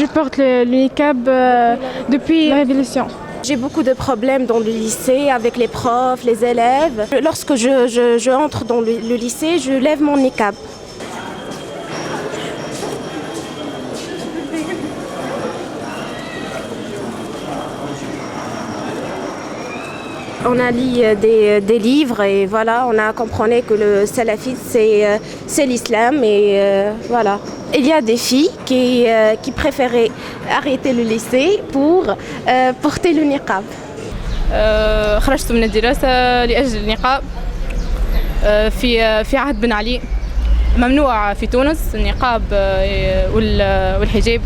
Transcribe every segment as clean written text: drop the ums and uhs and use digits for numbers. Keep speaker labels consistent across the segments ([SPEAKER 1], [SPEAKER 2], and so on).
[SPEAKER 1] Je porte le niqab depuis la Révolution.
[SPEAKER 2] J'ai beaucoup de problèmes dans le lycée avec les profs, les élèves. Lorsque je entre dans le lycée, je lève mon niqab. On a lu des livres et voilà, on a compris que le salafisme c'est l'islam et voilà. Il y a des filles qui préféraient arrêter le lycée pour porter le niqab.
[SPEAKER 3] خرجت من الدراسة لأجل النقاب في عهد بن علي ممنوع في تونس النقاب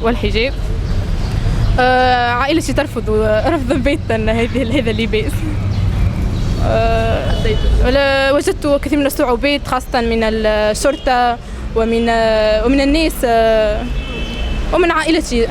[SPEAKER 3] والحجاب عائلتي ترفض رفضا باتا هذا اللباس وجدت كثير من الصعوبات خاصة من الشرطة ومن الناس ومن عائلتي.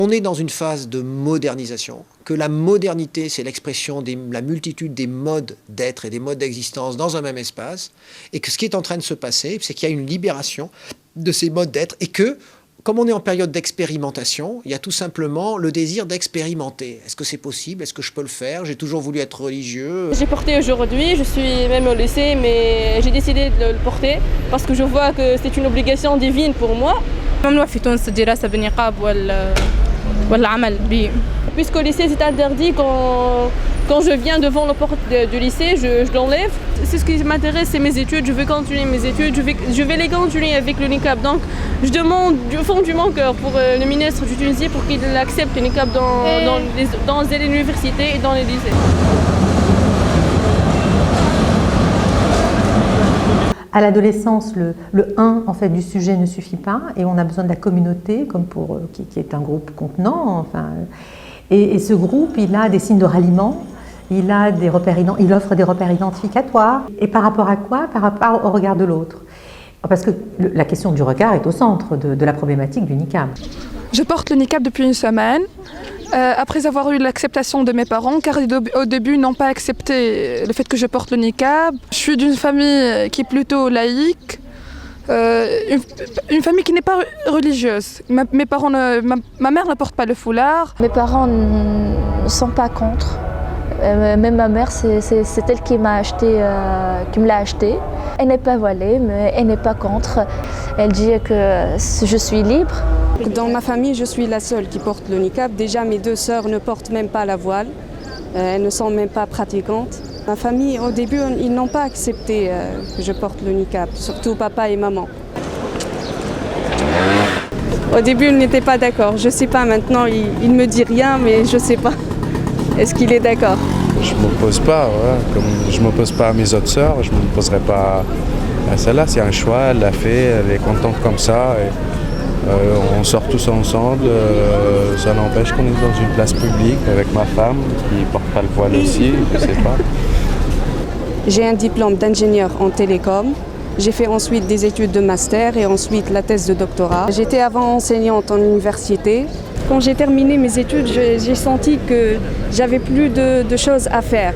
[SPEAKER 4] On est dans une phase de modernisation, que la modernité, c'est l'expression de la multitude des modes d'être et des modes d'existence dans un même espace, et que ce qui est en train de se passer, c'est qu'il y a une libération de ces modes d'être, et que, comme on est en période d'expérimentation, il y a tout simplement le désir d'expérimenter. Est-ce que c'est possible? Est-ce que je peux le faire? J'ai toujours voulu être religieux.
[SPEAKER 3] J'ai porté aujourd'hui, je suis même au lycée, mais j'ai décidé de le porter parce que je vois que c'est une obligation divine pour moi. Puisqu'au lycée c'est interdit, quand je viens devant la porte du lycée, je l'enlève. C'est ce qui m'intéresse, c'est mes études, je veux continuer mes études, je vais les continuer avec le niqab. Donc je demande du fond de mon cœur pour le ministre du Tunisie pour qu'il accepte le niqab dans les universités et dans les lycées.
[SPEAKER 5] À l'adolescence, le 1 en fait, du sujet ne suffit pas et on a besoin de la communauté comme qui est un groupe contenant. Enfin, et ce groupe, il a des signes de ralliement, il offre des repères identificatoires. Et par rapport à quoi? Par rapport au regard de l'autre. Parce que la question du regard est au centre de la problématique du niqab.
[SPEAKER 6] Je porte le niqab depuis une semaine, après avoir eu l'acceptation de mes parents, car au début ils n'ont pas accepté le fait que je porte le niqab. Je suis d'une famille qui est plutôt laïque, une famille qui n'est pas religieuse. Ma mère ne porte pas le foulard.
[SPEAKER 7] Mes parents ne sont pas contre. Même ma mère, c'est elle qui me l'a acheté. Elle n'est pas voilée, mais elle n'est pas contre. Elle dit que je suis libre.
[SPEAKER 8] Dans ma famille, je suis la seule qui porte le niqab. Déjà, mes deux sœurs ne portent même pas la voile. Elles ne sont même pas pratiquantes. Ma famille, au début, ils n'ont pas accepté que je porte le niqab, surtout papa et maman. Au début, ils n'étaient pas d'accord. Je ne sais pas, maintenant, il ne me dit rien, mais je ne sais pas. Est-ce qu'il est d'accord?
[SPEAKER 9] Je ne m'oppose pas, ouais. Comme je ne m'oppose pas à mes autres sœurs, je ne m'opposerai pas à celle-là. C'est un choix, elle l'a fait, elle est contente comme ça. Et, on sort tous ensemble, ça n'empêche qu'on est dans une place publique avec ma femme qui ne porte pas le voile aussi, je ne sais pas.
[SPEAKER 8] J'ai un diplôme d'ingénieur en télécom. J'ai fait ensuite des études de master et ensuite la thèse de doctorat. J'étais avant enseignante en université. Quand j'ai terminé mes études, j'ai senti que j'avais plus de choses à faire.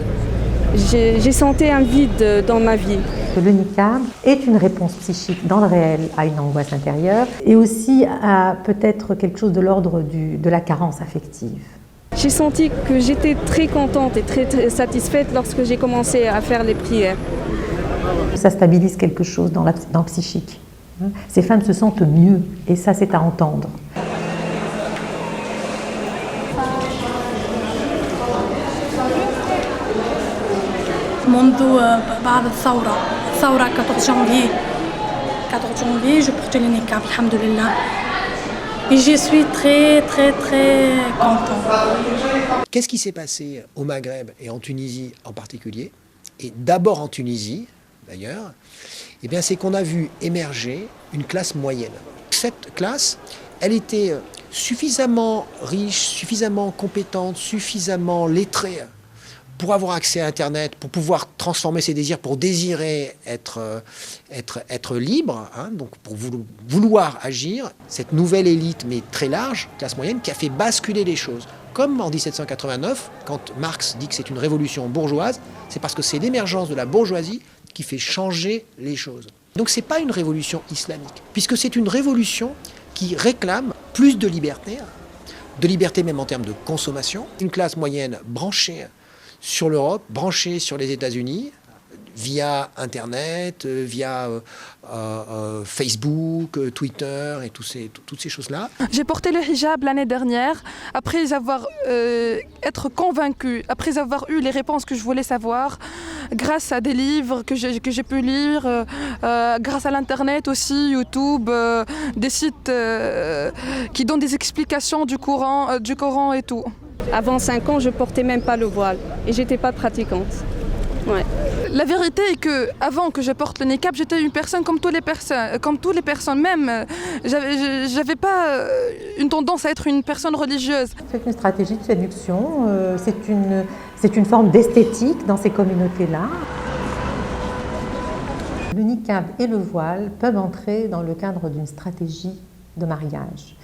[SPEAKER 8] J'ai senti un vide dans ma vie.
[SPEAKER 5] Le niqab est une réponse psychique dans le réel à une angoisse intérieure et aussi à peut-être quelque chose de l'ordre de la carence affective.
[SPEAKER 8] J'ai senti que j'étais très contente et très satisfaite lorsque j'ai commencé à faire les prières.
[SPEAKER 5] Ça stabilise quelque chose dans le psychique. Ces femmes se sentent mieux et ça c'est à entendre.
[SPEAKER 10] منذ بعد الثورة 14 janvier je porte le niqab alhamdoulilah et je suis très contente.
[SPEAKER 4] Qu'est-ce qui s'est passé au Maghreb et en Tunisie en particulier, et d'abord en Tunisie d'ailleurs, eh bien c'est qu'on a vu émerger une classe moyenne. Cette classe, elle était suffisamment riche, suffisamment compétente, suffisamment lettrée pour avoir accès à Internet, pour pouvoir transformer ses désirs, pour désirer être libre, hein, donc pour vouloir agir, cette nouvelle élite, mais très large, classe moyenne, qui a fait basculer les choses. Comme en 1789, quand Marx dit que c'est une révolution bourgeoise, c'est parce que c'est l'émergence de la bourgeoisie qui fait changer les choses. Donc ce n'est pas une révolution islamique, puisque c'est une révolution qui réclame plus de liberté même en termes de consommation. Une classe moyenne branchée sur l'Europe, branchée sur les États-Unis, via Internet, via Facebook, Twitter et toutes ces choses-là.
[SPEAKER 6] J'ai porté le hijab l'année dernière, après avoir être convaincue, après avoir eu les réponses que je voulais savoir, grâce à des livres que j'ai pu lire, grâce à l'Internet aussi, YouTube, des sites qui donnent des explications du Coran et tout.
[SPEAKER 8] Avant 5 ans, je portais même pas le voile et j'étais pas pratiquante. Ouais.
[SPEAKER 6] La vérité est que avant que je porte le niqab, j'étais une personne comme toutes les personnes. Même, j'avais pas une tendance à être une personne religieuse.
[SPEAKER 5] C'est une stratégie de séduction. C'est une forme d'esthétique dans ces communautés-là. Le niqab et le voile peuvent entrer dans le cadre d'une stratégie de mariage.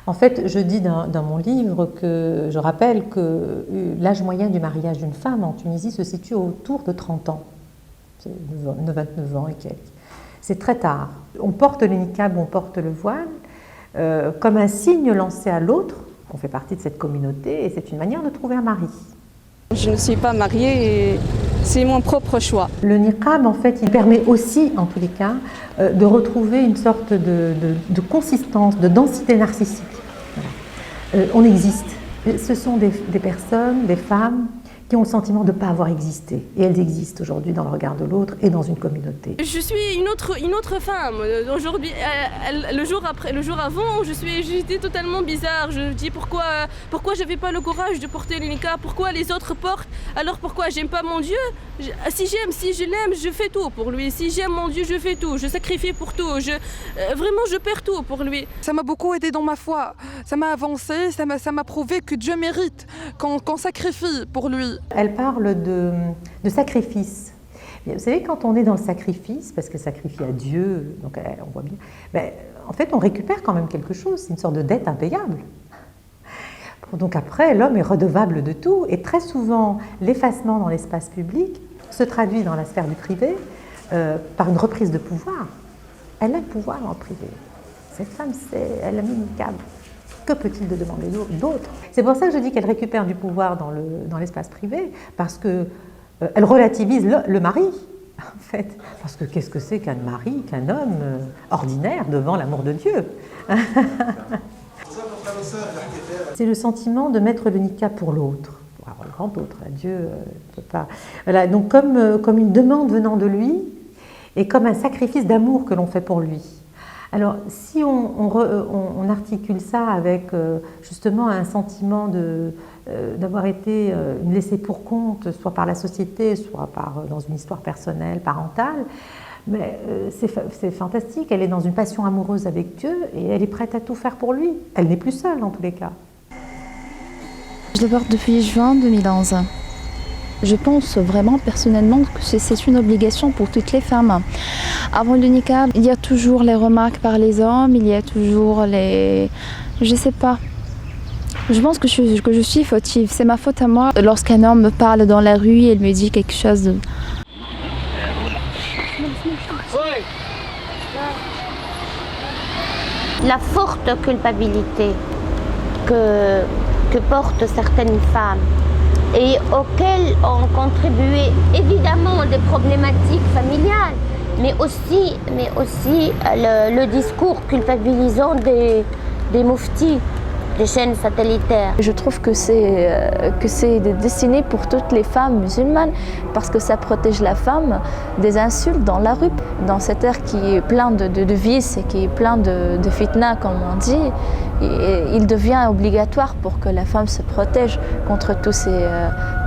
[SPEAKER 5] En fait, je dis dans mon livre que je rappelle que l'âge moyen du mariage d'une femme en Tunisie se situe autour de 30 ans. C'est 29 ans et quelques. C'est très tard. On porte le niqab, on porte le voile comme un signe lancé à l'autre, qu'on fait partie de cette communauté, et c'est une manière de trouver un mari.
[SPEAKER 8] Je ne suis pas mariée et c'est mon propre choix.
[SPEAKER 5] Le niqab, en fait, il permet aussi, en tous les cas, de retrouver une sorte de consistance, de densité narcissique. Voilà. On existe. Ce sont des personnes, des femmes, qui ont le sentiment de ne pas avoir existé. Et elles existent aujourd'hui dans le regard de l'autre et dans une communauté.
[SPEAKER 3] Je suis une autre femme. Aujourd'hui, le jour avant, j'étais totalement bizarre. Je me dis pourquoi j'avais pas le courage de porter le niqab, pourquoi les autres portent, alors pourquoi j'aime pas mon Dieu. Si je l'aime, je fais tout pour lui. Si j'aime mon Dieu, je fais tout. Je sacrifie pour tout. Vraiment, je perds tout pour lui.
[SPEAKER 6] Ça m'a beaucoup aidé dans ma foi. Ça m'a avancé, ça m'a prouvé que Dieu mérite qu'on sacrifie pour lui.
[SPEAKER 5] Elle parle de sacrifice. Vous savez, quand on est dans le sacrifice, parce que sacrifier à Dieu, donc on voit bien, en fait on récupère quand même quelque chose, c'est une sorte de dette impayable. Donc après, l'homme est redevable de tout, et très souvent, l'effacement dans l'espace public se traduit dans la sphère du privé par une reprise de pouvoir. Elle a le pouvoir en privé. Cette femme, elle a mis une câble. Que peut-il de demander d'autre? C'est pour ça que je dis qu'elle récupère du pouvoir dans l'espace privé, parce qu'elle relativise le mari, en fait. Parce que qu'est-ce que c'est qu'un mari, qu'un homme ordinaire devant l'amour de Dieu? C'est le sentiment de mettre le niqab pour l'autre, pour le grand autre. Dieu ne peut pas. Voilà, donc comme une demande venant de lui, et comme un sacrifice d'amour que l'on fait pour lui. Alors, si on articule ça avec justement un sentiment d'avoir été une laissée pour compte, soit par la société, soit dans une histoire personnelle, parentale, mais c'est fantastique. Elle est dans une passion amoureuse avec Dieu et elle est prête à tout faire pour lui. Elle n'est plus seule en tous les cas.
[SPEAKER 7] Je le porte depuis juin 2011. Je pense vraiment personnellement que c'est une obligation pour toutes les femmes. Avant le niqab, il y a toujours les remarques par les hommes, il y a toujours les... Je sais pas. Je pense que je suis fautive. C'est ma faute à moi. Lorsqu'un homme me parle dans la rue, il me dit quelque chose de...
[SPEAKER 11] La forte culpabilité que portent certaines femmes et auxquelles ont contribué évidemment des problématiques familiales, mais aussi le discours culpabilisant des mouftis, des chaînes satellitaires.
[SPEAKER 7] Je trouve que c'est destiné pour toutes les femmes musulmanes parce que ça protège la femme des insultes dans la rue. Dans cette ère qui est plein de vices et qui est plein de fitna, comme on dit, il devient obligatoire pour que la femme se protège contre tous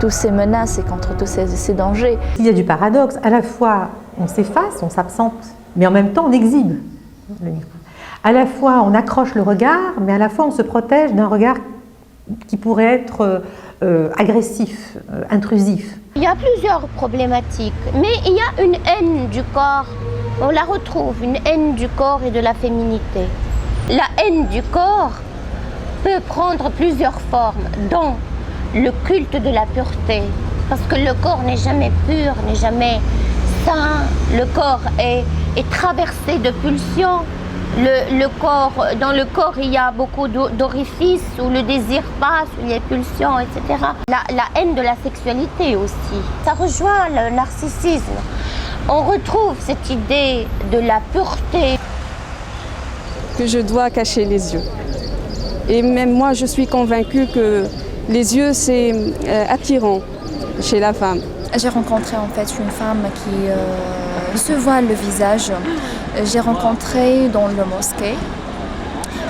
[SPEAKER 7] ces menaces et contre tous ces dangers.
[SPEAKER 5] Il y a du paradoxe. À la fois, on s'efface, on s'absente, mais en même temps, on exhibe. À la fois, on accroche le regard, mais à la fois, on se protège d'un regard qui pourrait être agressif, intrusif.
[SPEAKER 11] Il y a plusieurs problématiques, mais il y a une haine du corps. On la retrouve, une haine du corps et de la féminité. La haine du corps peut prendre plusieurs formes, dont le culte de la pureté. Parce que le corps n'est jamais pur, n'est jamais sain. Le corps est traversé de pulsions. le corps, dans le corps, il y a beaucoup d'orifices où le désir passe, où les pulsions, etc. La haine de la sexualité aussi. Ça rejoint le narcissisme. On retrouve cette idée de la pureté.
[SPEAKER 8] Que je dois cacher les yeux. Et même moi, je suis convaincue que les yeux, c'est attirant chez la femme.
[SPEAKER 12] J'ai rencontré en fait une femme qui se voile le visage. J'ai rencontré dans le mosquée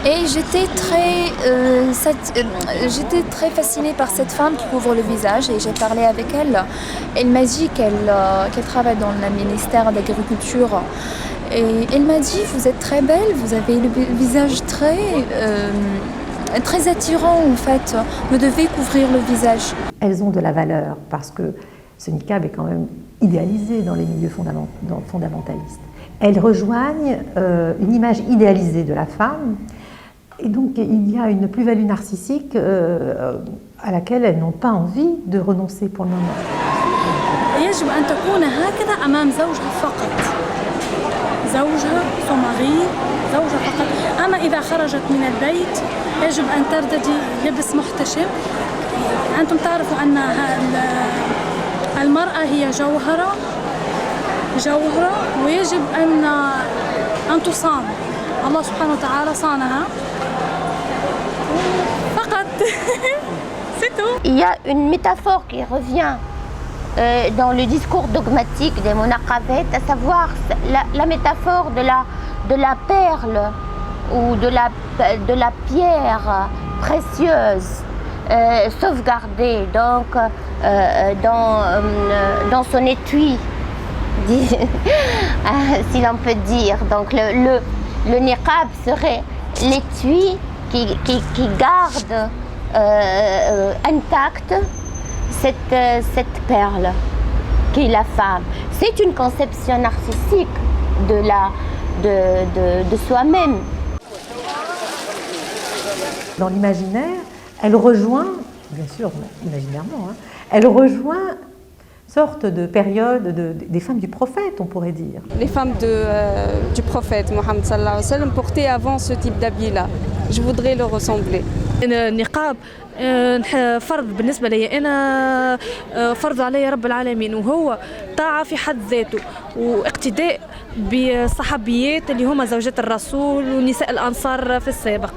[SPEAKER 12] et j'étais très fascinée par cette femme qui couvre le visage et j'ai parlé avec elle. Elle m'a dit qu'elle travaille dans le ministère de l'Agriculture et elle m'a dit vous êtes très belle, vous avez le visage très attirant en fait, vous devez couvrir le visage.
[SPEAKER 5] Elles ont de la valeur parce que ce niqab est quand même idéalisé dans les milieux fondamentalistes. Elles rejoignent une image idéalisée de la femme et donc il y a une plus-value narcissique à laquelle elles n'ont pas envie de renoncer pour le moment.
[SPEAKER 10] يجب أن تكون هكذا أمام زوجها فقط. زوجها صمغي زوجها فقط. أما إذا خرجت من البيت يجب أن ترتدي لبس محتشم. أنتم تعرفوا أن المرأة هي جوهرة ويجب أن تصان. الله سبحانه وتعالى صانها. فقط. C'est tout.
[SPEAKER 11] Il y a une métaphore qui revient dans le discours dogmatique des Munaqabet, à savoir la métaphore de la perle ou de la pierre précieuse sauvegardée donc dans son étui, si l'on peut dire. Donc le niqab serait l'étui qui garde intacte cette perle qui est la femme. C'est une conception narcissique de soi-même.
[SPEAKER 5] Dans l'imaginaire, elle rejoint, bien sûr imaginairement, elle rejoint une sorte de période des femmes du prophète, on pourrait dire.
[SPEAKER 8] Les femmes du prophète Mohammed sallallahu alayhi wa sallam portaient avant ce type d'habit-là. Je voudrais le ressembler.
[SPEAKER 13] النقاب فرض بالنسبة لي أنا فرض علي رب العالمين وهو طاعة في حد ذاته واقتداء بالصحابيات اللي هما زوجات الرسول ونساء الأنصار في السابق.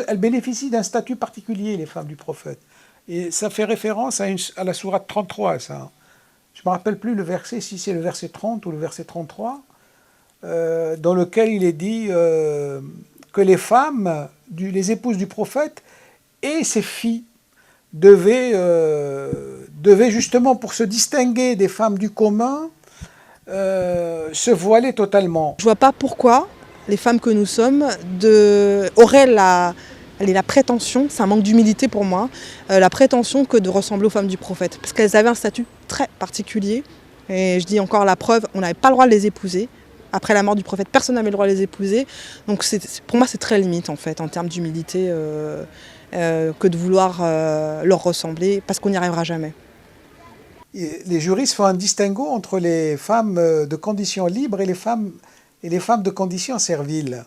[SPEAKER 4] Elles bénéficient d'un statut particulier, les femmes du prophète. Et ça fait référence à la sourate 33, ça. Je ne me rappelle plus le verset, si c'est le verset 30 ou le verset 33, dans lequel il est dit que les femmes, les épouses du prophète et ses filles devaient justement, pour se distinguer des femmes du commun, se voiler totalement.
[SPEAKER 14] Je ne vois pas pourquoi les femmes que nous sommes auraient la prétention, c'est un manque d'humilité pour moi, la prétention que de ressembler aux femmes du prophète. Parce qu'elles avaient un statut très particulier. Et je dis encore la preuve, on n'avait pas le droit de les épouser. Après la mort du prophète, personne n'avait le droit de les épouser. Donc pour moi, c'est très limite en fait, en termes d'humilité, que de vouloir leur ressembler, parce qu'on n'y arrivera jamais.
[SPEAKER 4] Les juristes font un distinguo entre les femmes de condition libre et les femmes de condition servile.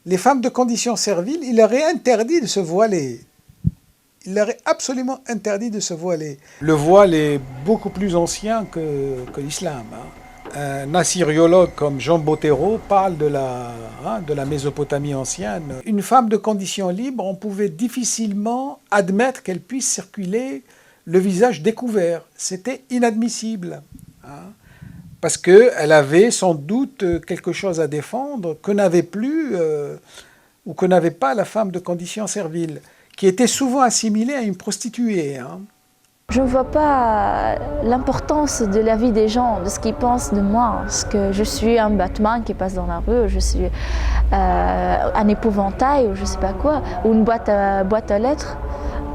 [SPEAKER 4] Les femmes de condition servile, il leur est interdit de se voiler. Il leur est absolument interdit de se voiler. Le voile est beaucoup plus ancien que l'islam. Un assyriologue comme Jean Bottero parle de la Mésopotamie ancienne. Une femme de condition libre, on pouvait difficilement admettre qu'elle puisse circuler le visage découvert. C'était inadmissible. Parce qu'elle avait sans doute quelque chose à défendre que n'avait plus ou que n'avait pas la femme de condition servile, qui était souvent assimilée à une prostituée.
[SPEAKER 7] Je ne vois pas l'importance de la vie des gens, de ce qu'ils pensent de moi, parce que je suis un Batman qui passe dans la rue, je suis un épouvantail ou je ne sais pas quoi, ou une boîte à lettres.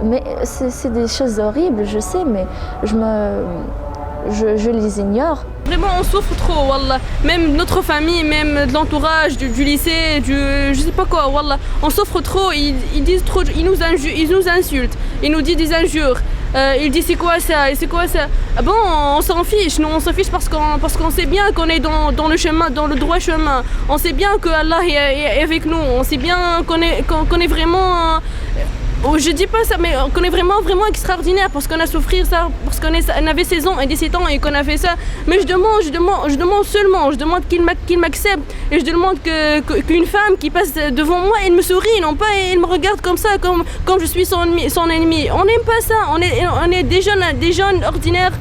[SPEAKER 7] Mais c'est des choses horribles, je sais, mais je les ignore.
[SPEAKER 3] Vraiment, on souffre trop, wallah. Même notre famille, même de l'entourage, du lycée, je sais pas quoi, wallah. On souffre trop, ils disent trop, ils nous insultent, ils nous disent des injures. Il dit c'est quoi ça, c'est quoi ça. Ah bon, on s'en fiche, nous on s'en fiche parce qu'on sait bien qu'on est dans le chemin, dans le droit chemin. On sait bien que Allah est avec nous, on sait bien qu'on est vraiment... je dis pas ça, mais qu'on est vraiment extraordinaire parce qu'on a souffert ça, parce qu'on avait 16 ans et 17 ans et qu'on a fait ça. Mais je demande seulement, je demande qu'il m'accepte et je demande qu'une femme qui passe devant moi, elle me sourit, non pas elle me regarde comme ça, comme je suis son ennemi. On n'aime pas ça, on est des jeunes ordinaires,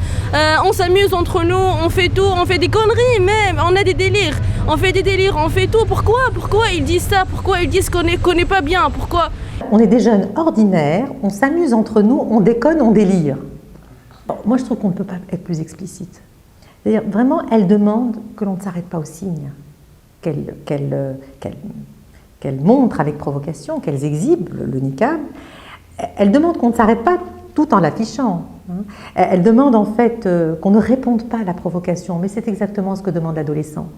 [SPEAKER 3] on s'amuse entre nous, on fait tout, on fait des conneries, mais on a des délires. On fait des délires, on fait tout. Pourquoi ils disent ça? Pourquoi ils disent qu'on n'est pas bien? Pourquoi?
[SPEAKER 5] On est des jeunes ordinaires, on s'amuse entre nous, on déconne, on délire. Bon, moi, je trouve qu'on ne peut pas être plus explicite. C'est-à-dire, vraiment, elle demande que l'on ne s'arrête pas aux signes, qu'elle montre avec provocation, qu'elles exhibent le niqab. Elle demande qu'on ne s'arrête pas tout en l'affichant. Elle demande en fait qu'on ne réponde pas à la provocation, mais c'est exactement ce que demande l'adolescent.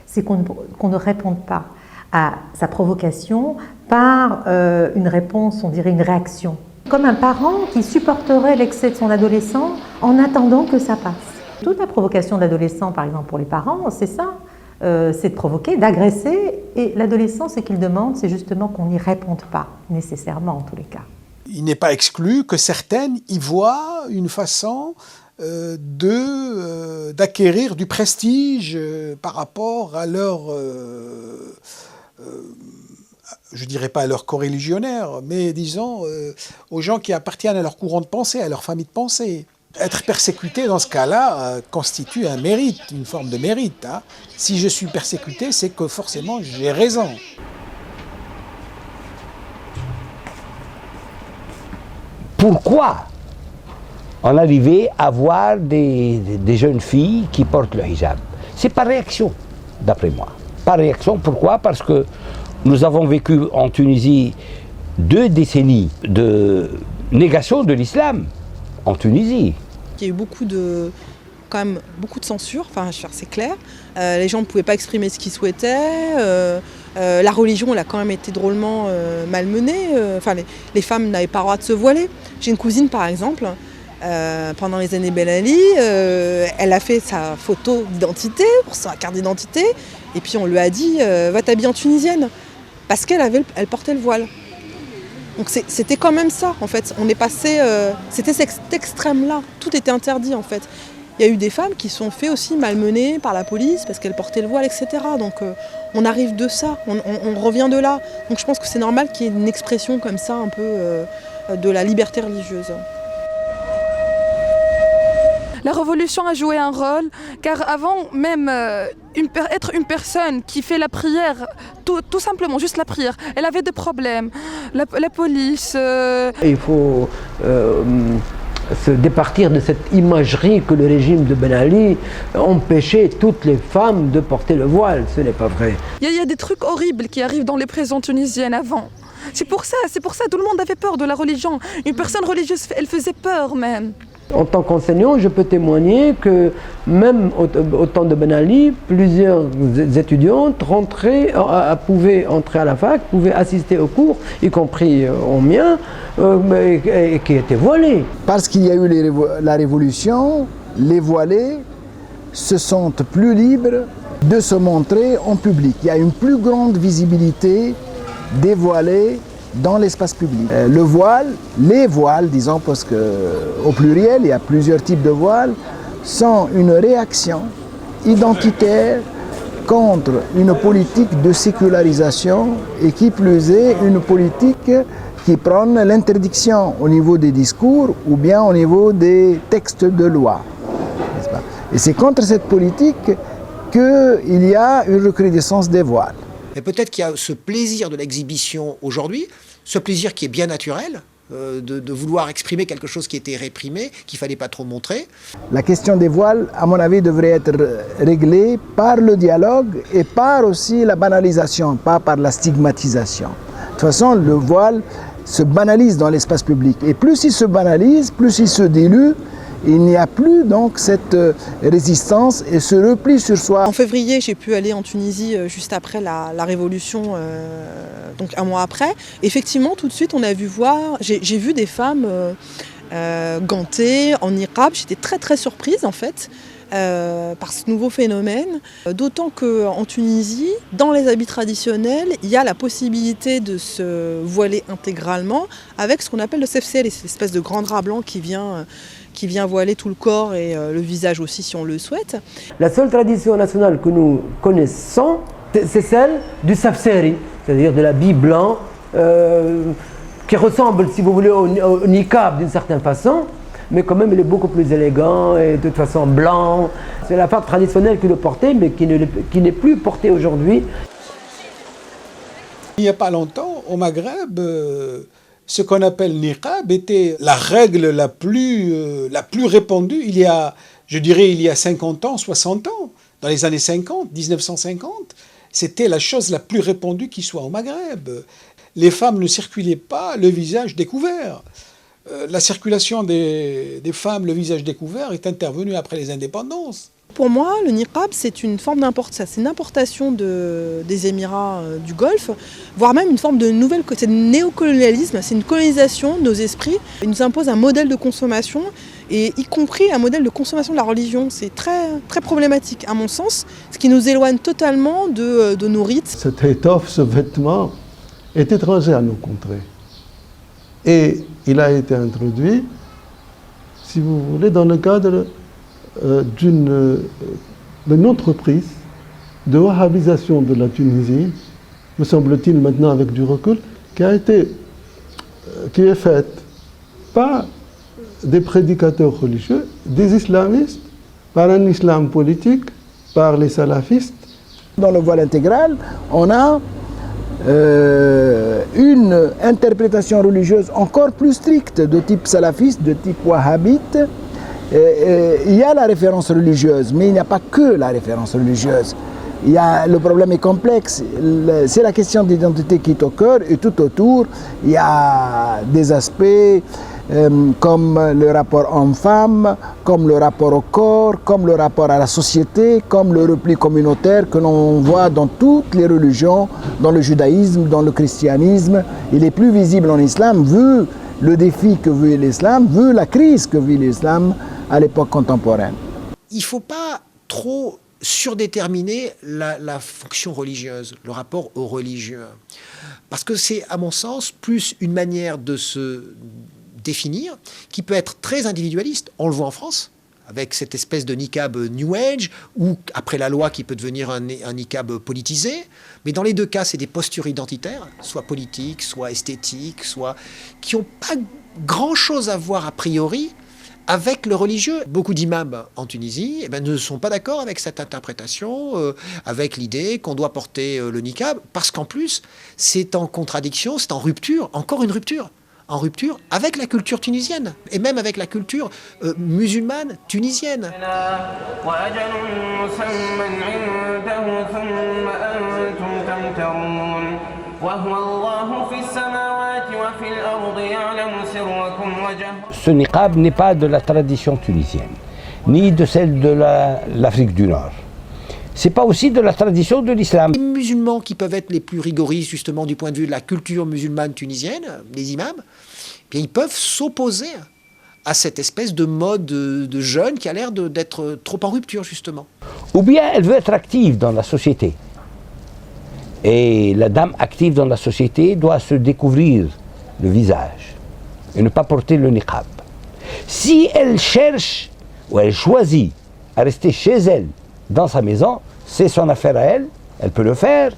[SPEAKER 5] C'est qu'on ne réponde pas à sa provocation par une réponse, on dirait une réaction. Comme un parent qui supporterait l'excès de son adolescent en attendant que ça passe. Toute la provocation de l'adolescent, par exemple pour les parents, c'est ça, c'est de provoquer, d'agresser, et l'adolescent, ce qu'il demande, c'est justement qu'on n'y réponde pas, nécessairement en tous les cas.
[SPEAKER 15] Il n'est pas exclu que certaines y voient une façon d'acquérir du prestige par rapport à leur... je dirais pas à leurs coreligionnaires, mais disons aux gens qui appartiennent à leur courant de pensée, à leur famille de pensée. Être persécuté dans ce cas-là constitue un mérite, une forme de mérite. Hein. Si je suis persécuté, c'est que forcément j'ai raison.
[SPEAKER 16] Pourquoi on arrivait à voir des jeunes filles qui portent le hijab? C'est par réaction, d'après moi. Par réaction, pourquoi? Parce que nous avons vécu en Tunisie 2 décennies de négation de l'islam en Tunisie.
[SPEAKER 14] Il y a eu quand même beaucoup de censure, enfin c'est clair. Les gens ne pouvaient pas exprimer ce qu'ils souhaitaient. La religion, elle a quand même été drôlement malmenée. Enfin, les femmes n'avaient pas le droit de se voiler. J'ai une cousine, par exemple, pendant les années Ben Ali, elle a fait sa photo d'identité, pour sa carte d'identité, et puis on lui a dit va t'habiller en tunisienne, parce qu'elle portait le voile. Donc c'était quand même ça, en fait. On est passé, c'était cet extrême-là. Tout était interdit, en fait. Il y a eu des femmes qui sont fait aussi malmenées par la police parce qu'elles portaient le voile, etc. Donc on arrive de ça, on revient de là. Donc je pense que c'est normal qu'il y ait une expression comme ça, un peu de la liberté religieuse.
[SPEAKER 6] La révolution a joué un rôle, car avant même être une personne qui fait la prière, tout simplement, juste la prière, elle avait des problèmes. La police...
[SPEAKER 17] Il faut se départir de cette imagerie que le régime de Ben Ali empêchait toutes les femmes de porter le voile. Ce n'est pas vrai.
[SPEAKER 6] Il y a des trucs horribles qui arrivent dans les prisons tunisiennes avant. C'est pour ça, tout le monde avait peur de la religion. Une personne religieuse, elle faisait peur même.
[SPEAKER 17] En tant qu'enseignant, je peux témoigner que même au temps de Ben Ali, plusieurs étudiantes pouvaient entrer à la fac, pouvaient assister aux cours, y compris au mien, et qui étaient voilées.
[SPEAKER 18] Parce qu'il y a eu la révolution, les voilés se sentent plus libres de se montrer en public. Il y a une plus grande visibilité des voilés dans l'espace public. Le voile, les voiles, disons, parce qu'au pluriel, il y a plusieurs types de voiles, sont une réaction identitaire contre une politique de sécularisation et qui plus est, une politique qui prône l'interdiction au niveau des discours ou bien au niveau des textes de loi. N'est-ce pas? Et c'est contre cette politique qu'il y a une recrudescence des voiles.
[SPEAKER 4] Mais peut-être qu'il y a ce plaisir de l'exhibition aujourd'hui, ce plaisir qui est bien naturel, de vouloir exprimer quelque chose qui était réprimé, qu'il ne fallait pas trop montrer.
[SPEAKER 18] La question des voiles, à mon avis, devrait être réglée par le dialogue et par aussi la banalisation, pas par la stigmatisation. De toute façon, le voile se banalise dans l'espace public. Et plus il se banalise, plus il se dilue, il n'y a plus donc cette résistance et ce repli sur soi.
[SPEAKER 14] En février, j'ai pu aller en Tunisie juste après la révolution, donc un mois après. Effectivement, tout de suite, on a vu j'ai vu des femmes gantées, en niqab. J'étais très très surprise en fait par ce nouveau phénomène. D'autant qu'en Tunisie, dans les habits traditionnels, il y a la possibilité de se voiler intégralement avec ce qu'on appelle le sefsel, cette espèce de grand drap blanc qui vient voiler tout le corps et le visage aussi si on le souhaite.
[SPEAKER 17] La seule tradition nationale que nous connaissons, c'est celle du safseri, c'est-à-dire de l'habit blanc qui ressemble, si vous voulez, au niqab d'une certaine façon, mais quand même il est beaucoup plus élégant et de toute façon blanc. C'est la femme traditionnelle qui le portait, mais qui n'est plus portée aujourd'hui.
[SPEAKER 15] Il n'y a pas longtemps, au Maghreb, ce qu'on appelle niqab était la règle la plus répandue il y a 50 ans, 60 ans. Dans les années 50, 1950, c'était la chose la plus répandue qui soit au Maghreb. Les femmes ne circulaient pas le visage découvert. La circulation des femmes, le visage découvert, est intervenue après les indépendances.
[SPEAKER 14] Pour moi, le niqab, c'est une forme d'importation des Émirats du Golfe, voire même une forme de c'est néocolonialisme, c'est une colonisation de nos esprits. Il nous impose un modèle de consommation, et y compris un modèle de consommation de la religion. C'est très, très problématique, à mon sens, ce qui nous éloigne totalement de nos rites.
[SPEAKER 19] Cette étoffe, ce vêtement, est étranger à nos contrées. Et il a été introduit, si vous voulez, dans le cadre d'une entreprise de wahhabisation de la Tunisie, me semble-t-il maintenant avec du recul, qui est faite par des prédicateurs religieux, des islamistes, par un islam politique, par les salafistes.
[SPEAKER 18] Dans le voile intégral, on a une interprétation religieuse encore plus stricte de type salafiste, de type wahhabite. Il y a la référence religieuse, mais il n'y a pas que la référence religieuse. Le problème est complexe, c'est la question d'identité qui est au cœur, et tout autour, il y a des aspects comme le rapport homme-femme, comme le rapport au corps, comme le rapport à la société, comme le repli communautaire que l'on voit dans toutes les religions, dans le judaïsme, dans le christianisme. Il est plus visible en islam, vu le défi que vit l'islam, vu la crise que vit l'islam à l'époque contemporaine.
[SPEAKER 4] Il ne faut pas trop surdéterminer la fonction religieuse, le rapport au religieux. Parce que c'est, à mon sens, plus une manière de se définir qui peut être très individualiste. On le voit en France, avec cette espèce de niqab New Age, ou après la loi qui peut devenir un niqab politisé. Mais dans les deux cas, c'est des postures identitaires, soit politiques, soit esthétiques, qui n'ont pas grand-chose à voir a priori avec le religieux. Beaucoup d'imams en Tunisie ne sont pas d'accord avec cette interprétation, avec l'idée qu'on doit porter le niqab, parce qu'en plus, c'est en contradiction, c'est en rupture, encore une rupture, en rupture avec la culture tunisienne, et même avec la culture musulmane tunisienne.
[SPEAKER 16] Ce niqab n'est pas de la tradition tunisienne, ni de celle de l'Afrique du Nord. C'est pas aussi de la tradition de l'islam.
[SPEAKER 4] Les musulmans qui peuvent être les plus rigoristes justement du point de vue de la culture musulmane tunisienne, les imams, eh bien, ils peuvent s'opposer à cette espèce de mode de jeunes qui a l'air d'être trop en rupture justement.
[SPEAKER 16] Ou bien elle veut être active dans la société. Et la dame active dans la société doit se découvrir le visage et ne pas porter le niqab. Si elle cherche ou elle choisit à rester chez elle, dans sa maison, c'est son affaire à elle, elle peut le faire,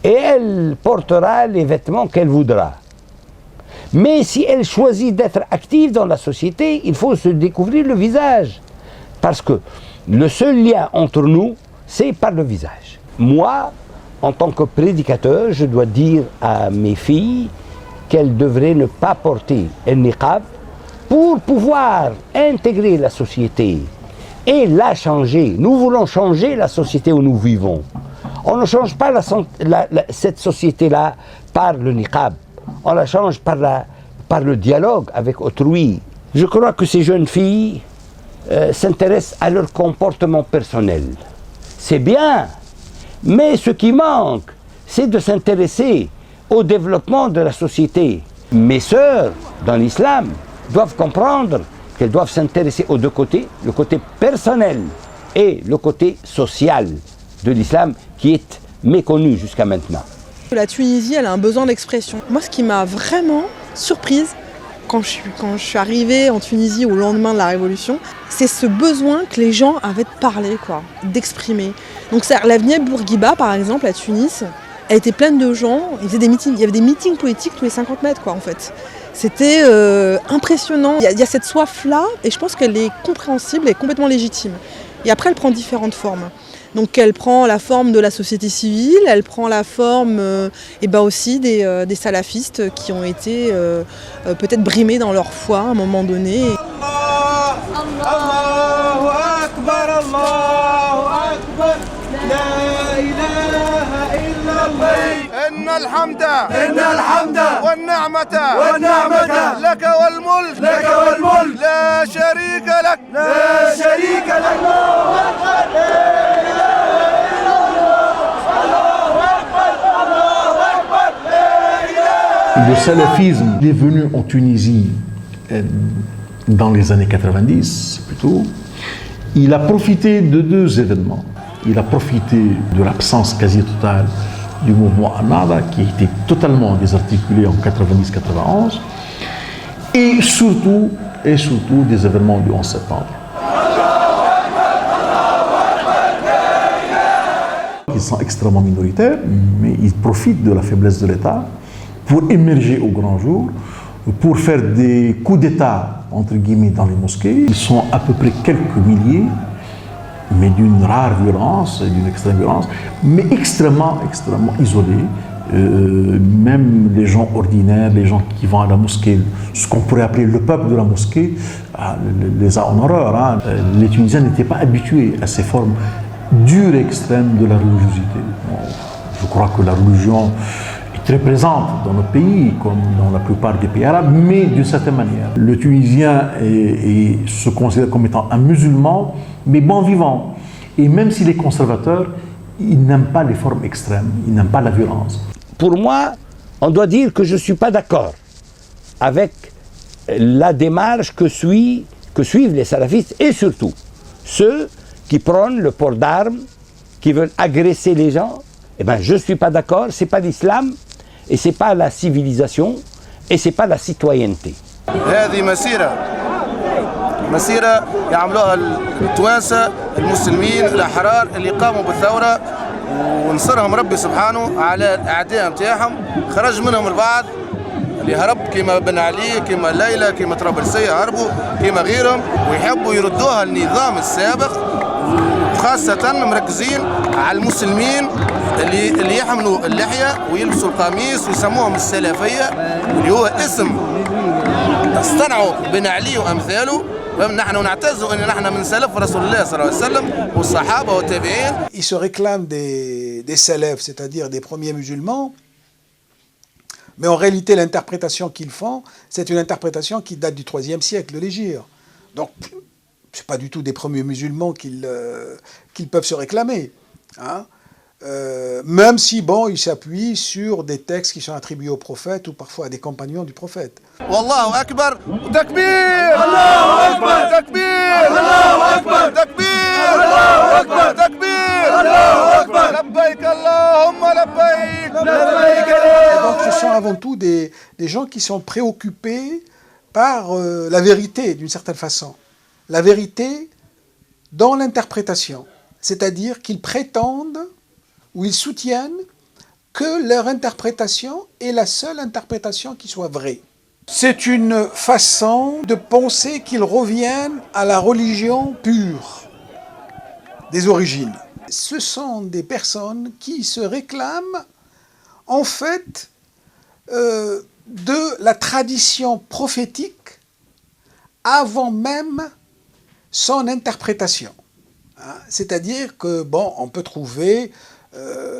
[SPEAKER 16] et elle portera les vêtements qu'elle voudra. Mais si elle choisit d'être active dans la société, il faut se découvrir le visage. Parce que le seul lien entre nous, c'est par le visage. Moi, en tant que prédicateur, je dois dire à mes filles qu'elles devraient ne pas porter un niqab pour pouvoir intégrer la société et la changer. Nous voulons changer la société où nous vivons. On ne change pas cette société-là par le niqab. On la change par le dialogue avec autrui. Je crois que ces jeunes filles s'intéressent à leur comportement personnel. C'est bien, mais ce qui manque, c'est de s'intéresser au développement de la société. Mes sœurs, dans l'islam, doivent comprendre qu'elles doivent s'intéresser aux deux côtés, le côté personnel et le côté social de l'islam qui est méconnu jusqu'à maintenant.
[SPEAKER 14] La Tunisie, elle a un besoin d'expression. Moi, ce qui m'a vraiment surprise quand je suis arrivée en Tunisie au lendemain de la Révolution, c'est ce besoin que les gens avaient de parler, quoi, d'exprimer. Donc l'avenue Bourguiba, par exemple, à Tunis, elle était pleine de gens, ils faisaient des meetings. Il y avait des meetings politiques tous les 50 mètres, quoi, en fait. C'était impressionnant. Il y a cette soif-là, et je pense qu'elle est compréhensible et complètement légitime. Et après, elle prend différentes formes. Donc elle prend la forme de la société civile, elle prend la forme aussi des salafistes qui ont été peut-être brimés dans leur foi à un moment donné.
[SPEAKER 20] إن الحمد والنعمة لك والملك لا شريك لك
[SPEAKER 21] Le salafisme est venu en Tunisie dans les années 90 plutôt. Il a profité de deux événements. Il a profité de l'absence quasi totale du mouvement Al-Nahda qui était totalement désarticulé en 90-91 et surtout des événements du 11 septembre. Ils sont extrêmement minoritaires, mais ils profitent de la faiblesse de l'État pour émerger au grand jour, pour faire des coups d'État, entre guillemets, dans les mosquées. Ils sont à peu près quelques milliers, mais d'une rare violence, d'une extrême violence, mais extrêmement isolés. Même les gens ordinaires, les gens qui vont à la mosquée, ce qu'on pourrait appeler le peuple de la mosquée, les a en horreur. Les Tunisiens n'étaient pas habitués à ces formes dures et extrêmes de la religiosité. Je crois que la religion est très présente dans notre pays, comme dans la plupart des pays arabes, mais d'une certaine manière. Le Tunisien se considère comme étant un musulman, mais bon vivant. Et même s'il est conservateur, il n'aime pas les formes extrêmes, il n'aime pas la violence.
[SPEAKER 16] Pour moi, on doit dire que je ne suis pas d'accord avec la démarche que suivent les salafistes et surtout ceux qui prônent le port d'armes, qui veulent agresser les gens. Eh bien, je ne suis pas d'accord, ce n'est pas l'islam, et ce n'est pas la civilisation, et ce n'est pas la citoyenneté.
[SPEAKER 20] مسيرة يعملوها التوانسة المسلمين الأحرار اللي قاموا بالثورة ونصرهم ربي سبحانه على الأعداء نتاعهم خرج منهم البعض اللي هرب كيما بن علي كيما ليلى كيما طرابلسية هربوا كيما غيرهم ويحبوا يردوها النظام السابق وخاصة مركزين على المسلمين اللي يحملوا اللحية ويلبسوا القميص ويسموهم السلفية اللي هو اسم اصطنعوا بن علي وأمثاله.
[SPEAKER 15] Ils se réclament des salafs, c'est-à-dire des premiers musulmans, mais en réalité l'interprétation qu'ils font, c'est une interprétation qui date du IIIe siècle de l'Hégire. Donc ce n'est pas du tout des premiers musulmans qu'ils peuvent se réclamer. Hein. Même si, bon, ils s'appuient sur des textes qui sont attribués au prophète ou parfois à des compagnons du prophète.
[SPEAKER 20] Wallahu akbar, takbir! Allahu akbar, takbir! Allahu akbar, takbir! Allahu akbar, takbir! Allahu akbar, labbaik Allahumma labbaik!
[SPEAKER 15] Donc ce sont avant tout des gens qui sont préoccupés par la vérité d'une certaine façon. La vérité dans l'interprétation. C'est-à-dire qu'ils prétendent où ils soutiennent que leur interprétation est la seule interprétation qui soit vraie. C'est une façon de penser qu'ils reviennent à la religion pure des origines. Ce sont des personnes qui se réclament en fait de la tradition prophétique avant même son interprétation. C'est-à-dire que, bon, on peut trouver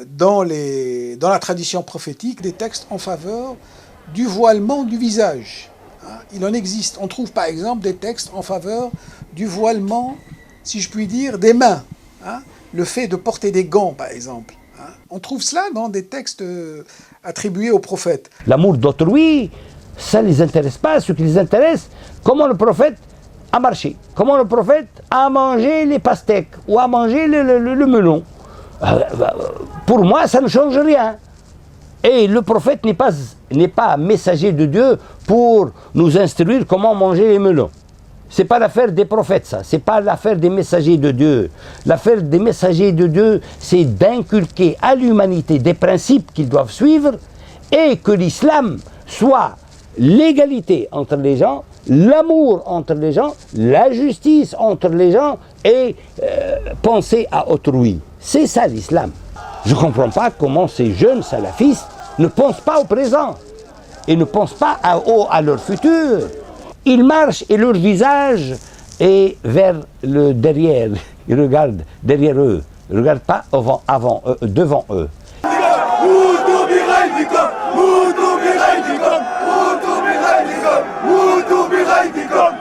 [SPEAKER 15] dans la tradition prophétique des textes en faveur du voilement du visage. Il en existe. On trouve par exemple des textes en faveur du voilement, si je puis dire, des mains. Le fait de porter des gants, par exemple. On trouve cela dans des textes attribués aux prophètes.
[SPEAKER 16] L'amour d'autrui ça ne les intéresse pas. Ce qui les intéresse, comment le prophète a marché, comment le prophète a mangé les pastèques ou a mangé le melon. Pour moi, ça ne change rien. Et le prophète n'est pas messager de Dieu pour nous instruire comment manger les melons. Ce n'est pas l'affaire des prophètes, ça. Ce n'est pas l'affaire des messagers de Dieu. L'affaire des messagers de Dieu, c'est d'inculquer à l'humanité des principes qu'ils doivent suivre et que l'islam soit l'égalité entre les gens, l'amour entre les gens, la justice entre les gens et penser à autrui. C'est ça l'islam. Je ne comprends pas comment ces jeunes salafistes ne pensent pas au présent et ne pensent pas à leur futur. Ils marchent et leur visage est vers le derrière. Ils regardent derrière eux. Ils ne regardent pas devant eux.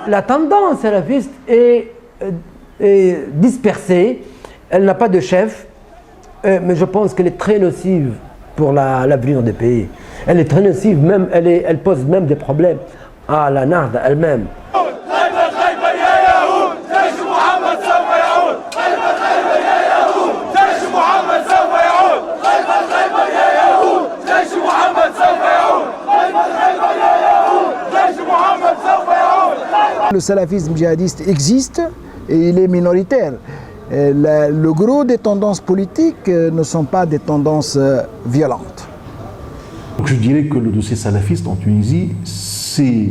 [SPEAKER 17] La tendance salafiste est dispersée. Elle n'a pas de chef. Mais je pense qu'elle est très nocive pour l'avenir des pays. Elle est très nocive, même, elle pose même des problèmes à la Nahda elle-même.
[SPEAKER 18] Le salafisme djihadiste existe et il est minoritaire. Le gros des tendances politiques ne sont pas des tendances violentes.
[SPEAKER 21] Donc je dirais que le dossier salafiste en Tunisie, c'est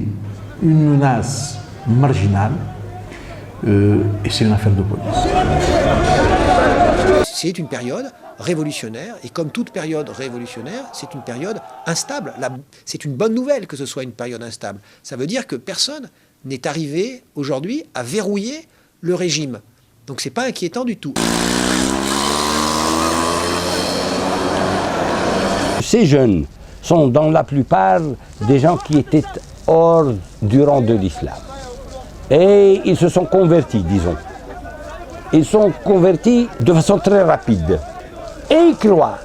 [SPEAKER 21] une menace marginale et c'est une affaire de police.
[SPEAKER 4] C'est une période révolutionnaire et comme toute période révolutionnaire, c'est une période instable. C'est une bonne nouvelle que ce soit une période instable. Ça veut dire que personne n'est arrivé aujourd'hui à verrouiller le régime. Donc c'est pas inquiétant du tout.
[SPEAKER 16] Ces jeunes sont dans la plupart des gens qui étaient hors du rang de l'islam. Et ils se sont convertis, disons. Ils sont convertis de façon très rapide. Et ils croient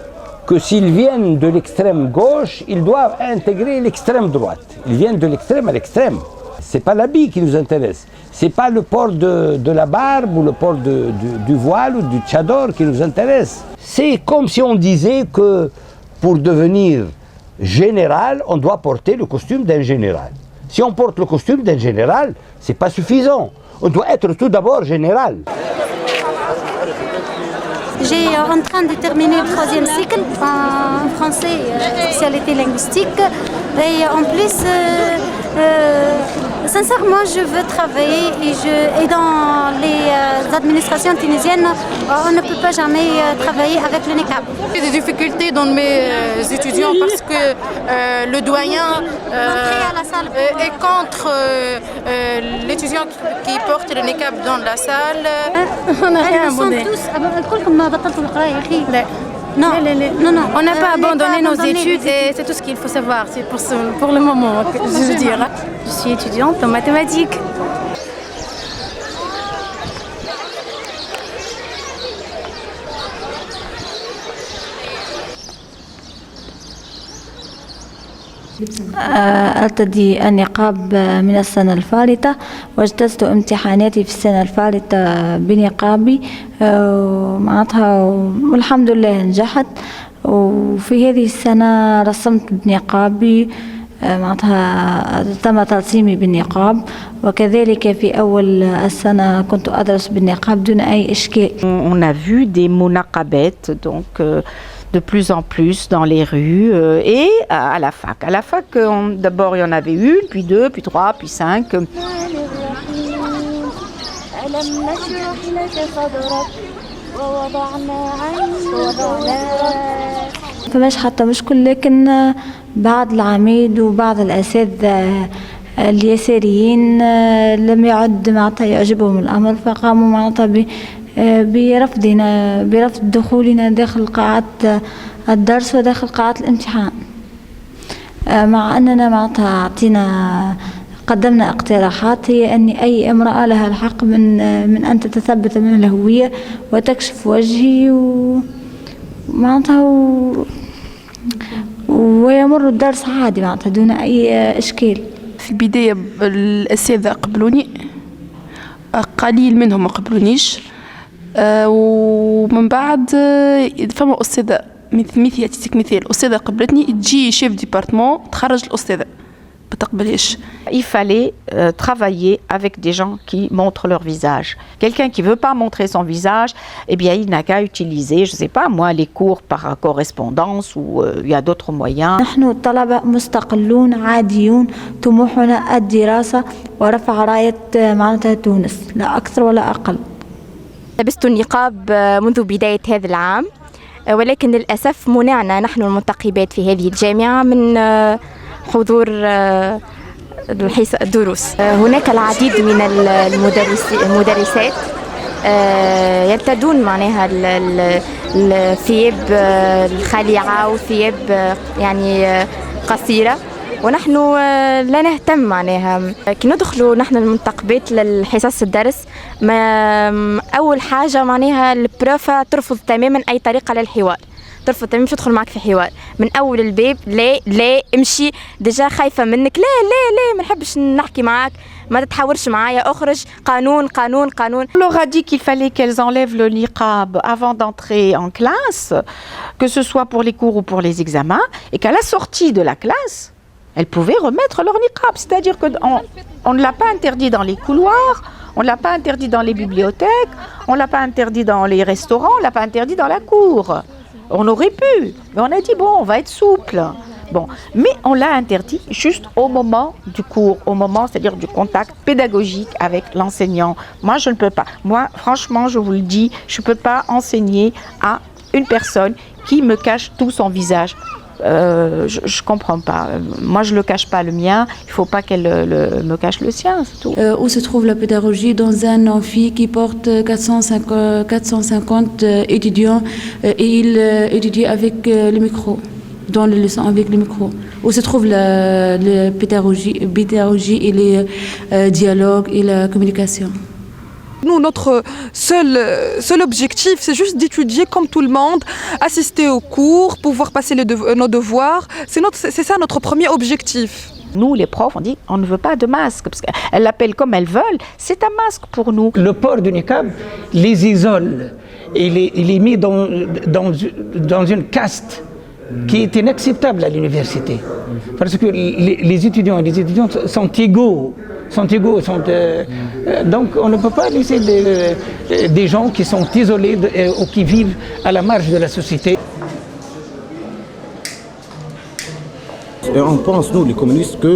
[SPEAKER 16] que s'ils viennent de l'extrême gauche, ils doivent intégrer l'extrême droite. Ils viennent de l'extrême à l'extrême. Ce n'est pas l'habit qui nous intéresse. Ce n'est pas le port de la barbe ou le port du voile ou du tchador qui nous intéresse. C'est comme si on disait que pour devenir général, on doit porter le costume d'un général. Si on porte le costume d'un général, ce n'est pas suffisant. On doit être tout d'abord général.
[SPEAKER 1] J'ai en train de terminer le 3e cycle en français, spécialité linguistique. Et en plus, sincèrement, je veux travailler et dans les administrations tunisiennes, on ne peut pas jamais travailler avec le niqab.
[SPEAKER 22] J'ai des difficultés dans mes étudiants parce que le doyen est contre l'étudiant qui porte le niqab dans la salle.
[SPEAKER 1] On n'a rien abandonné. Non, on n'a pas abandonné nos études et c'est tout ce qu'il faut savoir. C'est pour le moment, je veux dire. Je suis étudiante en mathématiques.
[SPEAKER 7] أرتدي النقاب من السنة الفارطة واجتزت امتحاناتي في السنة الفارطة بنقابي معناتها والحمد لله نجحت وفي هذه السنة رسمت بنقابي معناتها تم ترسيمي بالنقاب وكذلك في أول السنة كنت أدرس بالنقاب دون أي إشكال.
[SPEAKER 23] On a vu des monaqabettes donc de plus en plus dans les rues et à la fac. À la fac, d'abord il y en avait une, puis deux, puis trois, puis cinq.
[SPEAKER 7] فماش حتى مشكل لكن بعض العميد وبعض الأساتذة اليساريين لم يعد معناتها يعجبهم الأمر فقاموا معناتها برفض دخولنا داخل قاعة الدرس وداخل قاعة الامتحان مع أننا معناتها قدمنا اقتراحات هي أن أي امرأة لها الحق من أن تتثبت من الهوية وتكشف وجهي معناتها ويمر الدرس عادي معناتها دون أي إشكال.
[SPEAKER 2] في البداية الأساتذة قبلوني، قليل منهم ما قبلونيش، ومن بعد فما أستاذة مثل يعطيك مثال، أستاذة قبلتني تجي شيف ديبارتمون تخرج الأستاذة ما تقبلهاش.
[SPEAKER 23] Il fallait travailler avec des gens qui montrent leur visage. Quelqu'un qui veut pas montrer son visage, eh bien il n'a qu'à utiliser, je sais pas moi, les cours par correspondance ou il y a d'autres moyens.
[SPEAKER 7] نحن طلبة مستقلون عاديون طموحنا الدراسة ورفع راية معناتها تونس لا أكثر ولا أقل.
[SPEAKER 9] لبست النقاب منذ بداية هذا العام، ولكن للأسف منعنا نحن المنتقبات في هذه الجامعة من حضور الدروس. هناك العديد من المدرسات يرتدون معناها الثياب الخليعة وثياب يعني قصيرة، ونحن لا نهتم معناها. كي ندخلوا نحن المنتقبات للحصص الدرس، ما أول حاجة معناها البروفة ترفض تماما أي طريقة للحوار، ترفض تماما مش تدخل معك في حوار من أول الباب. لا امشي، ديجا خايفة منك، لا ما نحبش نحكي معاك، ما تتحاورش معايا، اخرج، قانون.
[SPEAKER 23] On leur a dit qu'il fallait qu'elles enlèvent le niqab avant d'entrer en classe, que ce soit pour les cours ou pour les examens, et qu'à la sortie de la classe, elles pouvaient remettre leur niqab. C'est-à-dire qu'on ne l'a pas interdit dans les couloirs, on ne l'a pas interdit dans les bibliothèques, on ne l'a pas interdit dans les restaurants, on ne l'a pas interdit dans la cour. On aurait pu, mais on a dit bon, on va être souple. Bon, mais on l'a interdit juste au moment du cours, au moment, c'est-à-dire du contact pédagogique avec l'enseignant. Moi, je ne peux pas. Moi, franchement, je vous le dis, je ne peux pas enseigner à une personne qui me cache tout son visage. Je ne comprends pas. Moi, je ne le cache pas le mien, il ne faut pas qu'elle me cache le sien, c'est tout.
[SPEAKER 12] Où se trouve la pédagogie? Dans un amphi qui porte 450 étudiants et il étudie avec le micro, dans les leçons avec le micro. Où se trouve la pédagogie et les dialogues et la communication?
[SPEAKER 6] Nous, notre seul objectif, c'est juste d'étudier comme tout le monde, assister aux cours, pouvoir passer nos devoirs. C'est ça notre premier objectif.
[SPEAKER 23] Nous, les profs, on dit on ne veut pas de masque, parce qu'elles l'appellent comme elles veulent, c'est un masque pour nous.
[SPEAKER 24] Le port du niqab les isole et les met dans une caste qui est inacceptable à l'université. Parce que les étudiants et les étudiantes sont égaux. Donc on ne peut pas laisser des gens qui sont isolés ou qui vivent à la marge de la société.
[SPEAKER 25] Et on pense, nous les communistes, que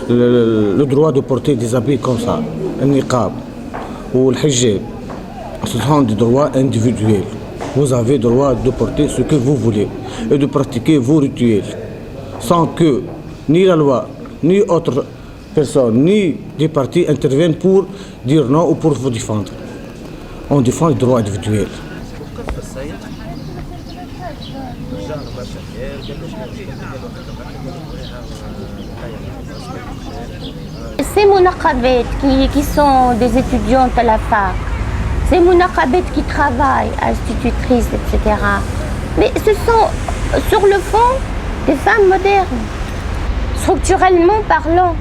[SPEAKER 25] le droit de porter des habits comme ça, le niqab ou le hijab, ce sont des droits individuels. Vous avez le droit de porter ce que vous voulez et de pratiquer vos rituels sans que ni la loi, ni autre personne, ni des partis interviennent pour dire non ou pour vous défendre. On défend les droits individuels.
[SPEAKER 11] Ces munaqabat qui sont des étudiantes à la fac, ces munaqabat qui travaillent, institutrices, etc. Mais ce sont, sur le fond, des femmes modernes, structurellement parlant,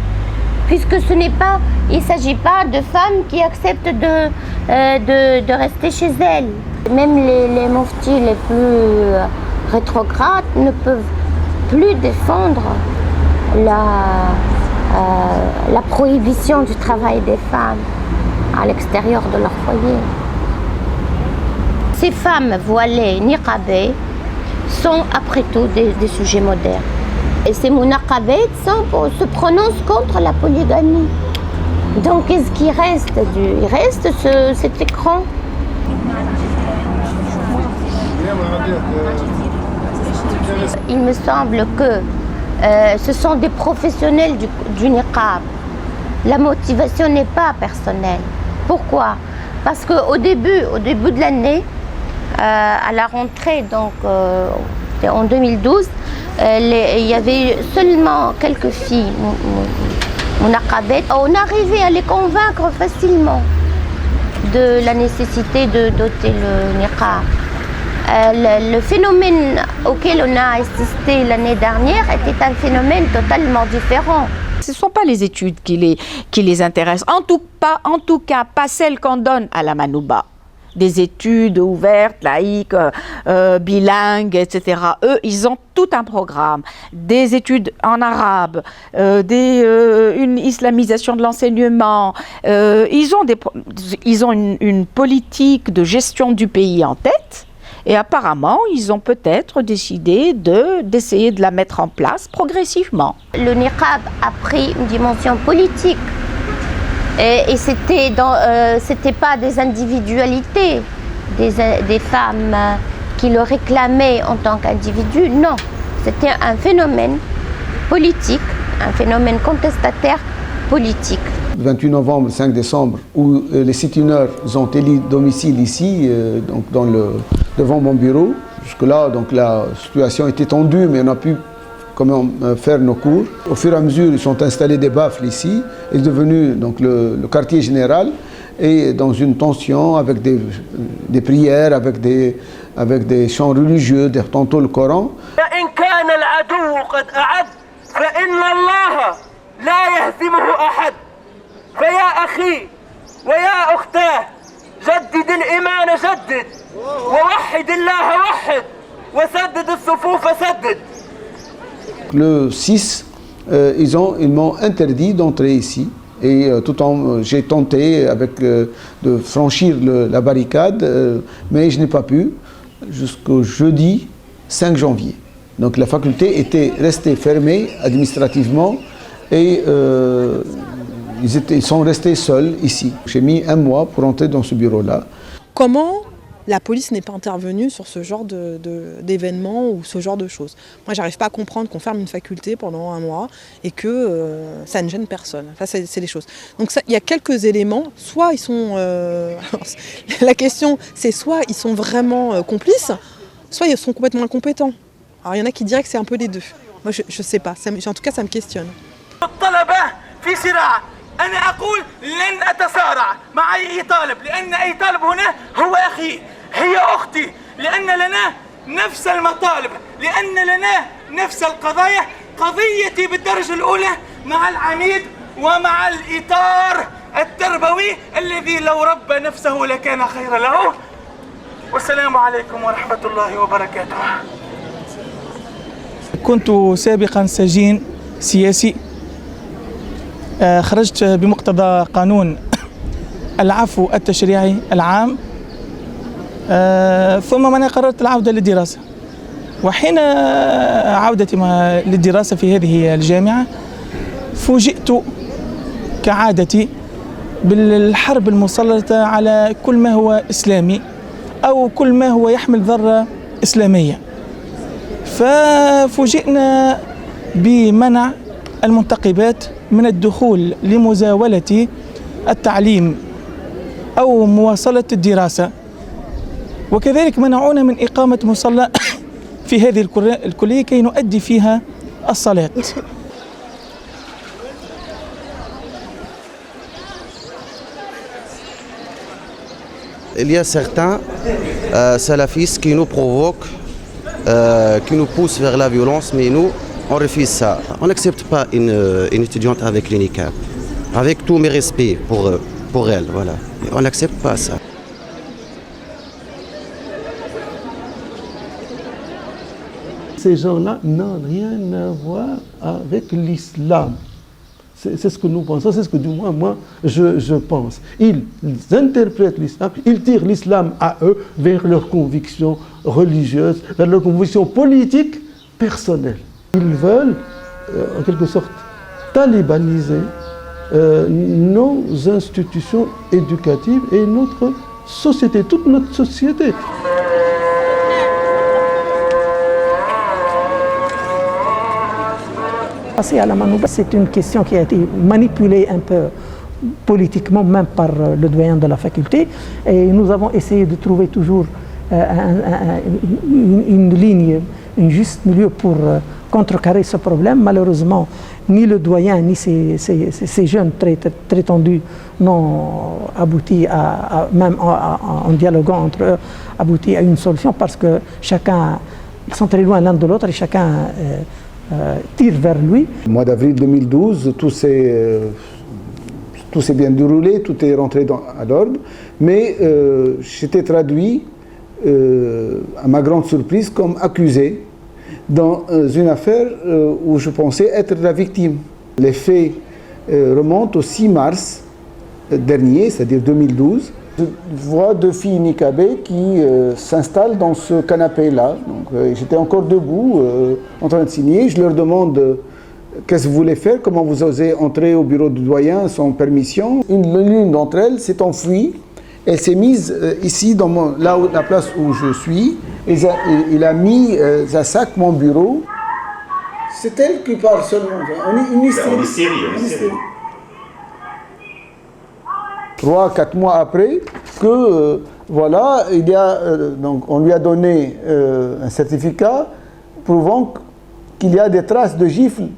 [SPEAKER 11] puisque il ne s'agit pas de femmes qui acceptent de rester chez elles. Même les muftis les plus rétrogrades ne peuvent plus défendre la prohibition du travail des femmes à l'extérieur de leur foyer. Ces femmes voilées, niqabées, sont après tout des sujets modernes. Et ces munaqabet se prononcent contre la polygamie. Donc qu'est-ce qui reste? Il reste cet écran. Il me semble que ce sont des professionnels du niqab. La motivation n'est pas personnelle. Pourquoi? Parce qu'au début de l'année, à la rentrée, donc en 2012, il y avait seulement quelques filles munaqabet. On arrivait à les convaincre facilement de la nécessité de doter le niqab. Le phénomène auquel on a assisté l'année dernière était un phénomène totalement différent.
[SPEAKER 23] Ce ne sont pas les études qui les intéressent, en tout cas pas celles qu'on donne à la Manouba. Des études ouvertes, laïques, bilingues, etc. Eux, ils ont tout un programme, des études en arabe, une islamisation de l'enseignement. Ils ont une politique de gestion du pays en tête. Et apparemment, ils ont peut-être décidé d'essayer de la mettre en place progressivement.
[SPEAKER 11] Le niqab a pris une dimension politique. Et c'était pas des individualités, des femmes qui le réclamaient en tant qu'individu, non. C'était un phénomène politique, un phénomène contestataire politique.
[SPEAKER 3] Le 28 novembre, 5 décembre, où les sit-iners ont élu domicile ici, donc devant mon bureau. Jusque-là, donc la situation était tendue, mais on a pu quand même faire nos cours. Au fur et à mesure, ils sont installés des baffles ici. Il est devenu donc, le quartier général et dans une tension avec des prières, avec des chants religieux, tantôt le Coran.
[SPEAKER 5] فيا أخي ويا أختاه جدد الإيمان جدد ووحد الله وحد وسدد الصفوف سدد.
[SPEAKER 3] Le 6, ils m'ont interdit d'entrer ici et j'ai tenté de franchir la barricade, mais je n'ai pas pu jusqu'au jeudi 5 janvier. Donc la faculté était restée fermée administrativement et ils sont restés seuls ici. J'ai mis 1 mois pour entrer dans ce bureau-là.
[SPEAKER 14] Comment la police n'est pas intervenue sur ce genre d'événements ou ce genre de choses? Moi, j'arrive pas à comprendre qu'on ferme une faculté pendant 1 mois et que ça ne gêne personne. Ça, c'est les choses. Donc il y a quelques éléments. Soit ils sont... la question, c'est soit ils sont vraiment complices, soit ils sont complètement incompétents. Alors il y en a qui diraient que c'est un peu les deux. Moi, je sais pas. En tout cas, ça me questionne.
[SPEAKER 5] أنا أقول لن أتصارع مع أي طالب لأن أي طالب هنا هو أخي هي أختي لأن لنا نفس المطالب لأن لنا نفس القضايا قضيتي بالدرجة الأولى مع العميد ومع الإطار التربوي الذي لو ربى نفسه لكان خيرا له والسلام عليكم ورحمة الله وبركاته.
[SPEAKER 8] كنت سابقا سجين سياسي خرجت بمقتضى قانون العفو التشريعي العام ثم أنا قررت العودة للدراسة وحين عودتي للدراسة في هذه الجامعة فوجئت كعادتي بالحرب المسلطة على كل ما هو إسلامي أو كل ما هو يحمل ذرة إسلامية ففوجئنا بمنع المنتقبات من الدخول لمزاولة التعليم أو مواصلة الدراسة وكذلك منعونا من إقامة مصلى في هذه الكلية كي نؤدي فيها الصلاة.
[SPEAKER 10] Il y a certains salafistes qui nous provoquent, qui nous poussent vers la violence, mais nous, on refuse ça. On n'accepte pas une étudiante avec le niqab, avec tous mes respects pour elle, voilà. On n'accepte pas ça.
[SPEAKER 19] Ces gens-là n'ont rien à voir avec l'islam. C'est ce que nous pensons, c'est ce que du moins moi je pense. Ils interprètent l'islam, ils tirent l'islam à eux vers leurs convictions religieuses, vers leurs convictions politiques personnelles. Ils veulent, en quelque sorte, talibaniser nos institutions éducatives et notre société, toute notre société.
[SPEAKER 13] Passer à la Manouba, c'est une question qui a été manipulée un peu politiquement, même par le doyen de la faculté. Et nous avons essayé de trouver toujours une ligne, un juste milieu pour contrecarrer ce problème. Malheureusement, ni le doyen ni ces jeunes très tendus n'ont abouti même en dialoguant entre eux, abouti à une solution parce que chacun, ils sont très loin l'un de l'autre et chacun tire vers lui.
[SPEAKER 3] Au mois d'avril 2012, tout s'est bien déroulé, tout est rentré à l'ordre, mais j'étais traduit, à ma grande surprise, comme accusé dans une affaire où je pensais être la victime. Les faits remontent au 6 mars dernier, c'est-à-dire 2012. Je vois 2 filles niqabées qui s'installent dans ce canapé-là. J'étais encore debout, en train de signer. Je leur demande qu'est-ce que vous voulez faire, comment vous osez entrer au bureau du doyen sans permission. L'une d'entre elles s'est enfuie. Elle s'est mise ici, la place où je suis. Il a mis à sac mon bureau. C'est elle qui parle seulement. Une hystérie. 3-4 mois après, que voilà, donc on lui a donné un certificat prouvant qu'il y a des traces de gifles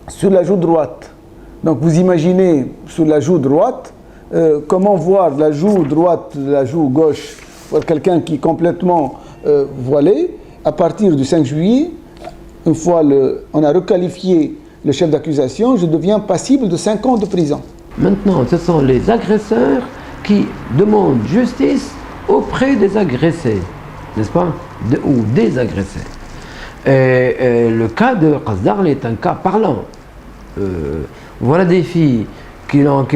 [SPEAKER 3] sur la joue droite. Donc vous imaginez sur la joue droite, comment voir la joue droite de la joue gauche pour quelqu'un qui est complètement voilé. À partir du 5 juillet, une fois on a requalifié le chef d'accusation, je deviens passible de 5 ans de prison.
[SPEAKER 15] Maintenant, ce sont les agresseurs qui demandent justice auprès des agressés, n'est-ce pas, ou des agressés. Et le cas de Qasdarl est un cas parlant. Voilà des filles qui l'ont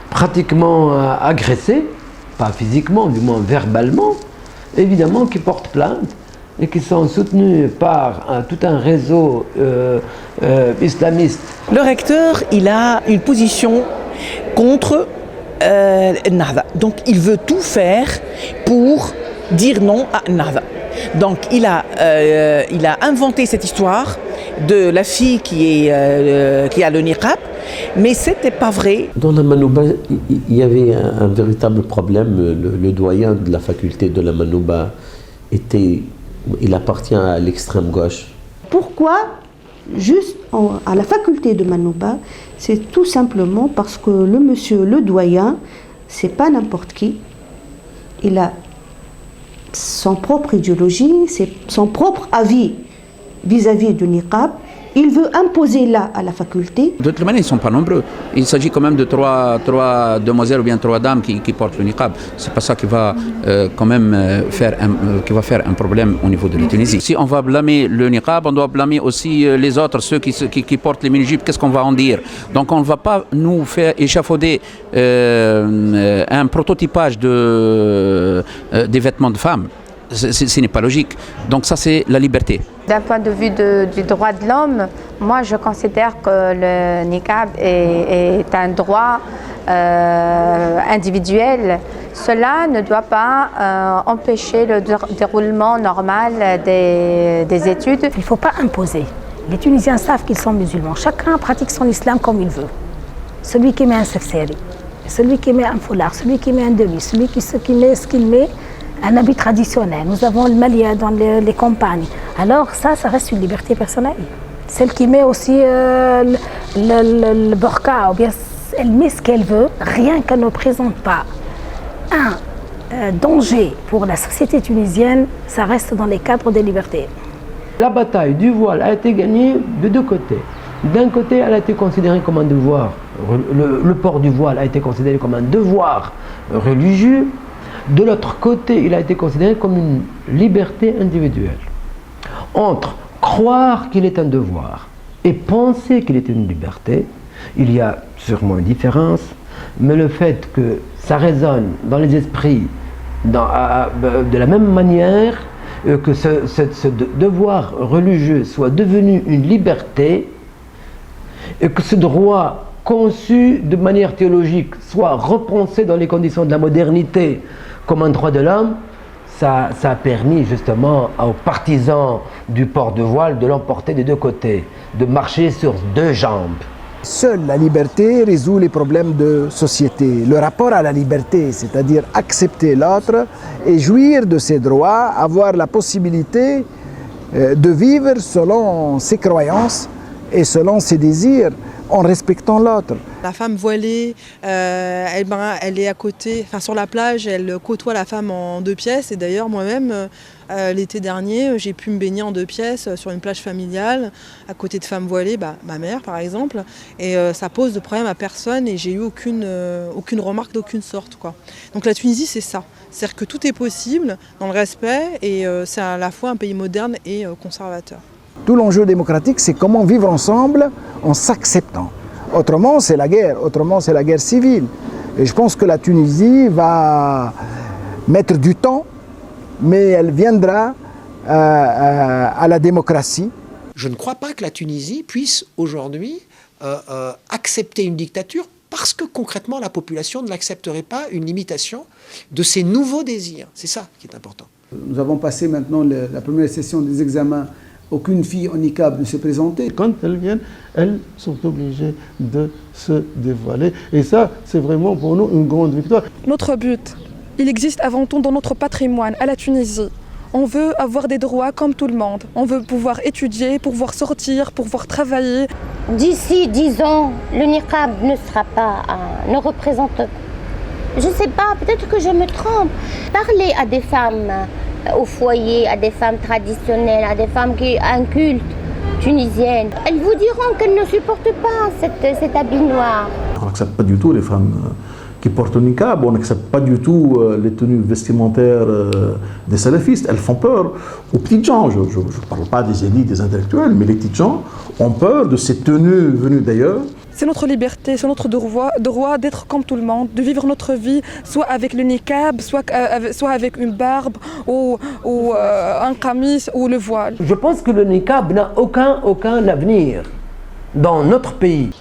[SPEAKER 15] pratiquement agressé, pas physiquement, du moins verbalement, évidemment qui portent plainte et qui sont soutenues par tout un réseau islamiste.
[SPEAKER 17] Le recteur, il a une position contre Nahda. Donc il veut tout faire pour dire non à Nahda. Donc il a inventé cette histoire de la fille qui a le niqab, mais c'était pas vrai.
[SPEAKER 18] Dans la Manouba, il y avait un véritable problème. Le doyen de la faculté de la Manouba il appartient à l'extrême gauche.
[SPEAKER 20] Pourquoi juste à la faculté de Manouba? C'est tout simplement parce que le doyen, c'est pas n'importe qui. Il a son propre idéologie, son propre avis vis-à-vis du niqab. Il veut imposer là à la faculté.
[SPEAKER 21] De toute manière, ils ne sont pas nombreux. Il s'agit quand même de trois demoiselles ou bien 3 dames qui portent le niqab. C'est pas ça qui va quand même faire un problème au niveau de la Tunisie. Si on va blâmer le niqab, on doit blâmer aussi les autres, ceux qui portent les mini-jupes. Qu'est-ce qu'on va en dire? Donc on ne va pas nous faire échafauder un prototypage des vêtements de femmes. Ce n'est pas logique. Donc ça, c'est la liberté.
[SPEAKER 9] D'un point de vue du droit de l'homme, moi je considère que le niqab est un droit individuel. Cela ne doit pas empêcher le déroulement normal des études.
[SPEAKER 26] Il ne faut pas imposer. Les Tunisiens savent qu'ils sont musulmans. Chacun pratique son islam comme il veut. Celui qui met un sefseri, celui qui met un foulard, celui qui met un demi, celui qui met ce qu'il met, un habit traditionnel. Nous avons le malia dans les campagnes. Alors ça reste une liberté personnelle. Celle qui met aussi le burqa, ou bien elle met ce qu'elle veut, rien qu'elle ne présente pas un danger pour la société tunisienne, ça reste dans les cadres des libertés.
[SPEAKER 18] La bataille du voile a été gagnée de 2 côtés. D'un côté, elle a été considérée comme un devoir. Le port du voile a été considéré comme un devoir religieux. De l'autre côté, il a été considéré comme une liberté individuelle. Entre croire qu'il est un devoir et penser qu'il est une liberté, il y a sûrement une différence, mais le fait que ça résonne dans les esprits de la même manière, que ce devoir religieux soit devenu une liberté, et que ce droit conçu de manière théologique soit repensé dans les conditions de la modernité comme un droit de l'homme, ça a permis justement aux partisans du port de voile de l'emporter des 2 côtés, de marcher sur 2 jambes.
[SPEAKER 27] Seule la liberté résout les problèmes de société. Le rapport à la liberté, c'est-à-dire accepter l'autre et jouir de ses droits, avoir la possibilité de vivre selon ses croyances et selon ses désirs, en respectant l'autre.
[SPEAKER 14] La femme voilée, elle est à côté, enfin sur la plage, elle côtoie la femme en 2 pièces. Et d'ailleurs, moi-même, l'été dernier, j'ai pu me baigner en 2 pièces sur une plage familiale, à côté de femmes voilées, ma mère par exemple. Et ça pose de problème à personne et j'ai eu aucune remarque d'aucune sorte, quoi. Donc la Tunisie, c'est ça. C'est-à-dire que tout est possible dans le respect et c'est à la fois un pays moderne et conservateur.
[SPEAKER 27] Tout l'enjeu démocratique, c'est comment vivre ensemble en s'acceptant. Autrement, c'est la guerre civile. Et je pense que la Tunisie va mettre du temps, mais elle viendra à la démocratie.
[SPEAKER 1] Je ne crois pas que la Tunisie puisse aujourd'hui accepter une dictature parce que concrètement la population ne l'accepterait pas, une limitation de ses nouveaux désirs. C'est ça qui est important.
[SPEAKER 3] Nous avons passé maintenant la première session des examens. Aucune fille en niqab ne s'est présentée.
[SPEAKER 19] Quand elles viennent, elles sont obligées de se dévoiler. Et ça, c'est vraiment pour nous une grande victoire.
[SPEAKER 6] Notre but, il existe avant tout dans notre patrimoine, à la Tunisie. On veut avoir des droits comme tout le monde. On veut pouvoir étudier, pouvoir sortir, pouvoir travailler.
[SPEAKER 11] D'ici 10 ans, le niqab ne représente, je ne sais pas, peut-être que je me trompe. Parler à des femmes au foyer, à des femmes traditionnelles, à des femmes qui ont un culte tunisienne, elles vous diront qu'elles ne supportent pas cet habit noir.
[SPEAKER 2] On n'accepte pas du tout les femmes qui portent le niqab, on n'accepte pas du tout les tenues vestimentaires des salafistes. Elles font peur aux petites gens. Je ne parle pas des élites, des intellectuels, mais les petites gens ont peur de ces tenues venues d'ailleurs.
[SPEAKER 6] C'est notre liberté, c'est notre droit d'être comme tout le monde, de vivre notre vie, soit avec le niqab, soit avec une barbe, ou un qamis, ou le voile.
[SPEAKER 18] Je pense que le niqab n'a aucun avenir dans notre pays.